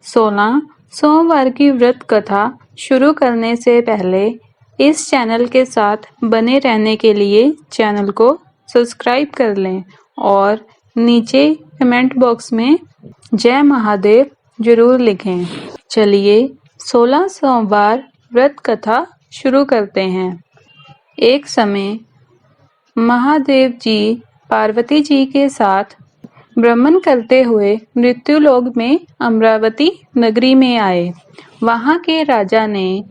16 सोमवार की व्रत कथा शुरू करने से पहले इस चैनल के साथ बने रहने के लिए चैनल को सब्सक्राइब कर लें और नीचे कमेंट बॉक्स में जय महादेव जरूर लिखें। चलिए 16 सोमवार व्रत कथा शुरू करते हैं। एक समय महादेव जी पार्वती जी के साथ भ्रमण करते हुए मृत्युलोक में अमरावती नगरी में आए। वहां के राजा ने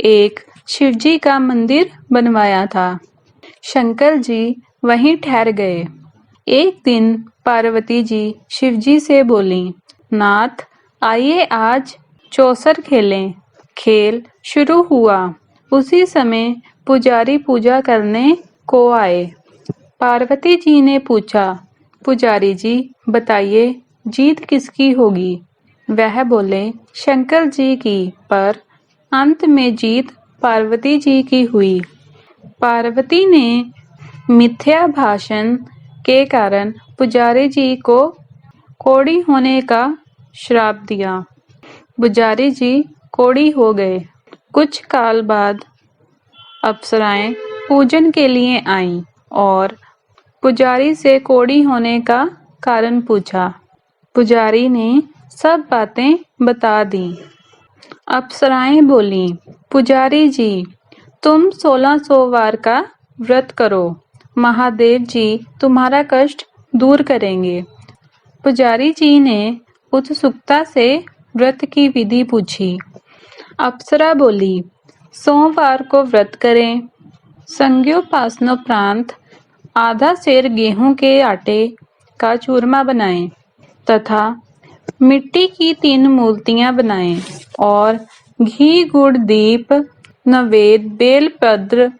एक शिवजी का मंदिर बनवाया था। शंकर जी वहीं ठहर गए। एक दिन पार्वती जी शिवजी से बोली, नाथ आइए आज चौसर खेलें। खेल शुरू हुआ। उसी समय पुजारी पूजा करने को आए। पार्वती जी ने पूछा, पुजारी जी बताइए जीत किसकी होगी? वह बोले, शंकर जी की, पर अंत में जीत पार्वती जी की हुई। पार्वती ने मिथ्या भाषण के कारण पुजारी जी को कोढ़ी होने का श्राप दिया। पुजारी जी कोढ़ी हो गए। कुछ काल बाद अप्सराएं पूजन के लिए आईं और पुजारी से कोढ़ी होने का कारण पूछा। पुजारी ने सब बातें बता दी। अप्सराएं बोली, पुजारी जी तुम 16 सोमवार का व्रत करो, महादेव जी तुम्हारा कष्ट दूर करेंगे। पुजारी जी ने उत्सुकता से व्रत की विधि पूछी। अप्सरा बोली, सोमवार को व्रत करें। संज्ञोपासनोपरांत आधा सेर गेहूं के आटे का चूरमा बनाएं तथा मिट्टी की 3 मूर्तियां बनाएं और घी गुड़ दीप नवेद बेलपत्र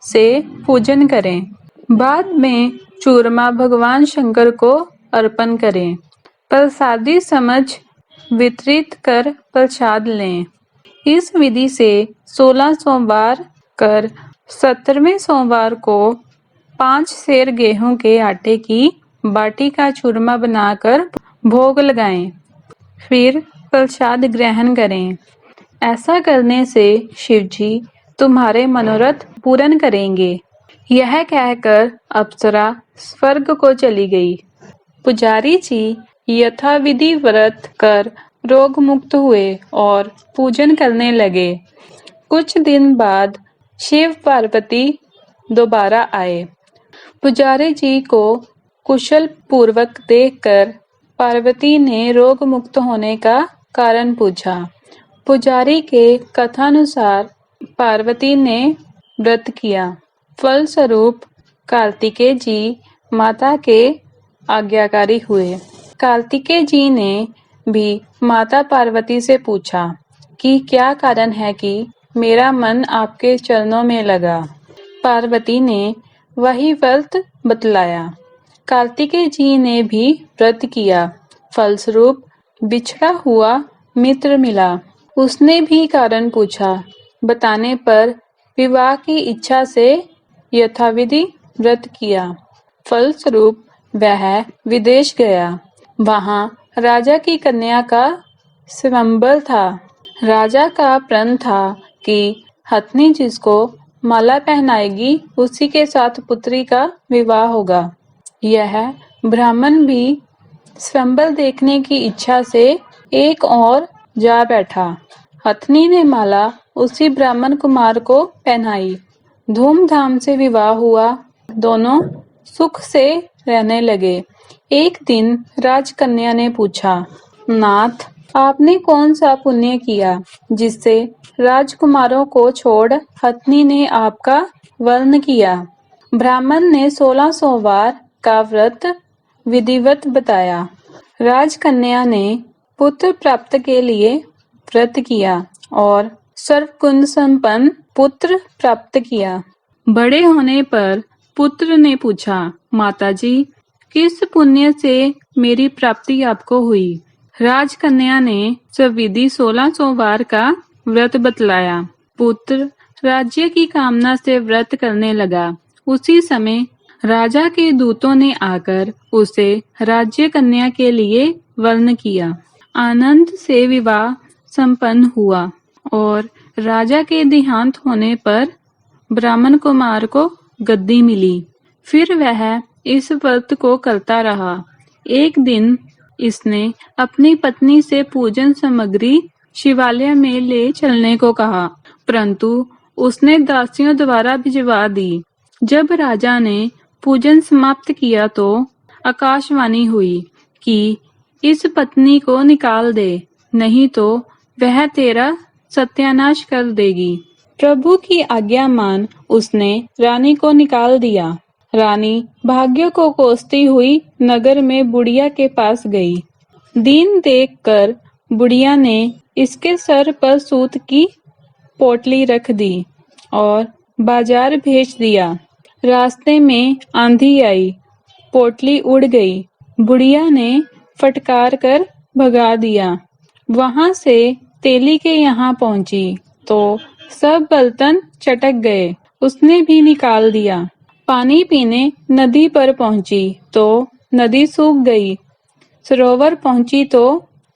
से पूजन करें। बाद में चूरमा भगवान शंकर को अर्पण करें। प्रसादी समझ वितरित कर प्रसाद लें। इस विधि से 16 सोमवार कर 17वें सोमवार को 5 सेर गेहूं के आटे की बाटी का चूरमा बनाकर भोग लगाएं। फिर प्रसाद ग्रहण करें। ऐसा करने से शिवजी तुम्हारे मनोरथ पूर्ण करेंगे। यह कहकर अप्सरा स्वर्ग को चली गई। पुजारी जी यथाविधि व्रत कर रोग मुक्त हुए और पूजन करने लगे। कुछ दिन बाद शिव पार्वती दोबारा आए। पुजारी जी को कुशल पूर्वक देखकर पार्वती ने रोग मुक्त होने का कारण पूछा। पुजारी के कथानुसार पार्वती ने व्रत किया। फलस्वरूप कार्तिकेय जी माता के आज्ञाकारी हुए। कार्तिकेय जी ने भी माता पार्वती से पूछा कि क्या कारण है कि मेरा मन आपके चरणों में लगा। पार्वती ने वही व्रत बतलाया। कार्तिकेय जी ने भी व्रत किया। फलस्वरूप बिछड़ा हुआ मित्र मिला। उसने भी कारण पूछा। बताने पर विवाह की इच्छा से यथाविधि व्रत किया। फलस्वरूप वह विदेश गया। वहां राजा की कन्या का स्वयंवर था। राजा का प्रण था कि हथनी जिसको माला पहनाएगी उसी के साथ पुत्री का विवाह होगा। यह ब्राह्मण भी स्वयंवर देखने की इच्छा से एक और जा बैठा। हथनी ने माला उसी ब्राह्मण कुमार को पहनाई। धूमधाम से विवाह हुआ। दोनों सुख से रहने लगे। एक दिन राजकन्या ने पूछा, नाथ आपने कौन सा पुण्य किया जिससे राजकुमारों को छोड़ हथनी ने आपका वर्ण किया? ब्राह्मण ने 16 सोमवार का व्रत विधिवत बताया। राजकन्या ने पुत्र प्राप्त के लिए व्रत किया और सर्वगुण संपन्न पुत्र प्राप्त किया। बड़े होने पर पुत्र ने पूछा, माताजी किस पुण्य से मेरी प्राप्ति आपको हुई? राजकन्या ने सविधि 16 सोमवार का व्रत बतलाया। पुत्र राज्य की कामना से व्रत करने लगा। उसी समय राजा के दूतों ने आकर उसे राज्य कन्या के लिए वर्ण किया। आनंद से विवाह संपन्न हुआ और राजा के देहांत होने पर ब्राह्मण कुमार को गद्दी मिली। फिर वह इस व्रत को करता रहा। एक दिन इसने अपनी पत्नी से पूजन सामग्री शिवालय में ले चलने को कहा, परंतु उसने दासियों द्वारा भिजवा दी। जब राजा ने पूजन समाप्त किया तो आकाशवाणी हुई कि इस पत्नी को निकाल दे, नहीं तो वह तेरा सत्यानाश कर देगी। प्रभु की आज्ञा मान उसने रानी को निकाल दिया। रानी भाग्य को कोसती हुई नगर में बुढ़िया के पास गई। दिन देखकर बुढ़िया ने इसके सर पर सूत की पोटली रख दी और बाजार भेज दिया। रास्ते में आंधी आई, पोटली उड़ गई। बुढ़िया ने फटकार कर भगा दिया। वहां से तेली के यहाँ पहुंची तो सब बर्तन चटक गए। उसने भी निकाल दिया। पानी पीने नदी पर पहुंची तो नदी सूख गई। सरोवर पहुंची तो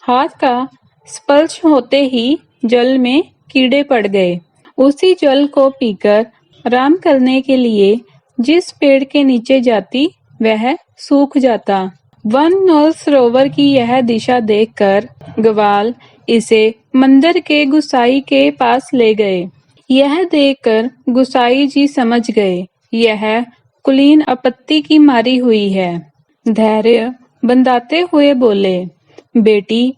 हाथ का स्पर्श होते ही जल में कीड़े पड़ गए। उसी जल को पीकर आराम करने के लिए जिस पेड़ के नीचे जाती वह सूख जाता। वन और सरोवर की यह दिशा देखकर ग्वाल इसे मंदिर के गुसाई के पास ले गए। यह देखकर गुसाई जी समझ गए यह कुलीन आपत्ति की मारी हुई है। धैर्य बंधाते हुए बोले, बेटी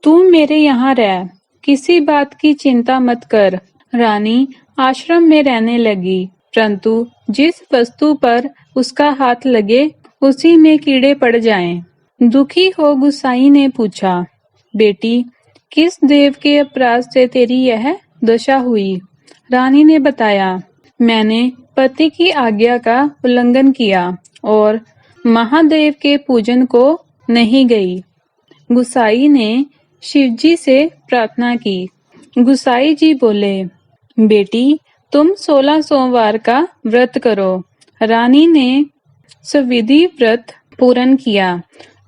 तू मेरे यहाँ रह, किसी बात की चिंता मत कर। रानी आश्रम में रहने लगी, परंतु जिस वस्तु पर उसका हाथ लगे उसी में कीड़े पड़ जाएं। दुखी हो गुसाई ने पूछा, बेटी किस देव के अपराध से तेरी यह दशा हुई? रानी ने बताया, मैंने पति की आज्ञा का उल्लंघन किया और महादेव के पूजन को नहीं गई। गुसाई ने शिवजी से प्रार्थना की। गुसाई जी बोले, बेटी तुम 16 सोमवार का व्रत करो। रानी ने सविधि व्रत पूर्ण किया।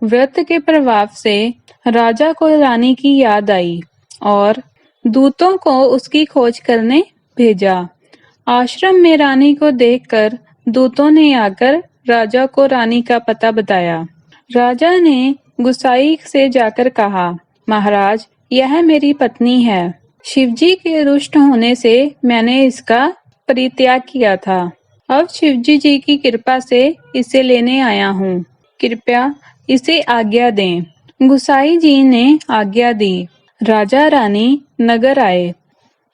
व्रत के प्रभाव से राजा को रानी की याद आई और दूतों को उसकी खोज करने भेजा। आश्रम में रानी को देखकर दूतों ने आकर राजा को रानी का पता बताया। राजा ने गुसाई से जाकर कहा, महाराज यह मेरी पत्नी है। शिवजी के रुष्ट होने से मैंने इसका परित्याग किया था। अब शिवजी जी की कृपा से इसे लेने आया हूँ। कृपया इसे आज्ञा दें। गुसाई जी ने आज्ञा दी। राजा रानी नगर आए।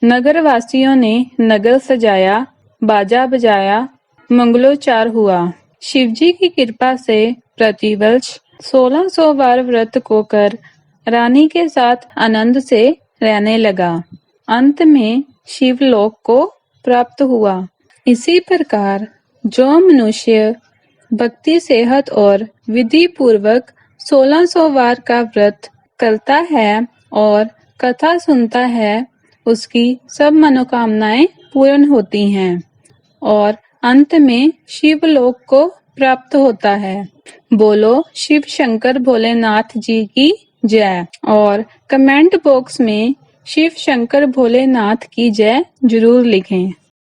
नगर वासियों ने नगर सजाया, बाजा बजाया, मंगलोच्चार हुआ। शिवजी की कृपा से प्रतिवर्ष 1600 बार व्रत को कर रानी के साथ आनंद से रहने लगा। अंत में शिवलोक को प्राप्त हुआ। इसी प्रकार जो मनुष्य भक्ति सेहत और विधि पूर्वक 1600 बार का व्रत करता है और कथा सुनता है, उसकी सब मनोकामनाएं पूर्ण होती हैं और अंत में शिवलोक को प्राप्त होता है। बोलो शिव शंकर भोलेनाथ जी की जय और कमेंट बॉक्स में शिव शंकर भोलेनाथ की जय जरूर लिखें।